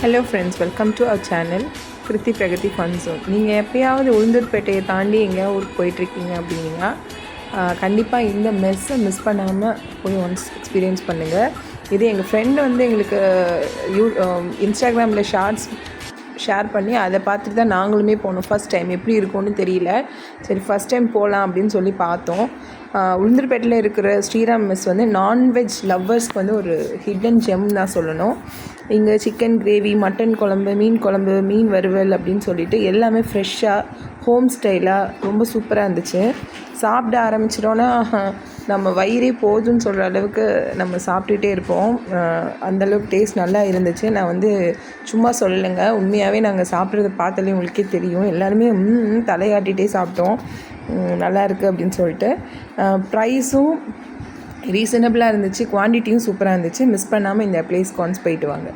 Hello friends, welcome to our channel Kriti Pragati fun zone. நீங்கள் எப்போயாவது உளுந்தூர்பேட்டையை தாண்டி எங்கேயாவது ஊருக்கு போயிட்டுருக்கீங்க அப்படின்னா கண்டிப்பாக இந்த மெஸ்ஸை மிஸ் பண்ணாமல் போய் ஒன்ஸ் எக்ஸ்பீரியன்ஸ் பண்ணுங்கள். இது எங்கள் ஃப்ரெண்டு வந்து எங்களுக்கு இன்ஸ்டாகிராமில் ஷார்ட்ஸ் ஷேர் பண்ணி அதை பார்த்துட்டு தான் நாங்களுமே போனோம். ஃபஸ்ட் டைம் எப்படி இருக்கும்னு தெரியல, சரி ஃபஸ்ட் டைம் போகலாம் அப்படின்னு சொல்லி பார்த்தோம். உளுந்தூர்பேட்டையில் இருக்கிற ஸ்ரீராம் மெஸ் வந்து நான்வெஜ் லவ்வர்ஸ்க்கு வந்து ஒரு ஹிடன் ஜெம் தான் சொல்லணும். இங்கே சிக்கன் கிரேவி, மட்டன் குழம்பு, மீன் குழம்பு, மீன் வறுவல் அப்படின்னு சொல்லிட்டு எல்லாமே ஃப்ரெஷ்ஷாக ஹோம் ஸ்டைலாக ரொம்ப சூப்பராக இருந்துச்சு. சாப்பிட ஆரம்பிச்சிட்டோன்னா நம்ம வயிறே போதுன்னு சொல்கிற அளவுக்கு நம்ம சாப்பிட்டுட்டே இருப்போம். அந்தளவுக்கு டேஸ்ட் நல்லா இருந்துச்சு. நான் வந்து சும்மா சொல்லலைங்க, உண்மையாகவே நாங்கள் சாப்பிட்றத பார்த்தாலே உங்களுக்கே தெரியும். எல்லாருமே தலையாட்டிகிட்டே சாப்பிட்டோம். நல்லா இருக்குது அப்படின்னு சொல்லிட்டு. ப்ரைஸும் ரீசனபிளாக இருந்துச்சு, குவான்டிட்டியும் சூப்பராக இருந்துச்சு. மிஸ் பண்ணாமல் இந்த பிளேஸ்க்கு ஒன்ஸ் போயிட்டு வாங்க.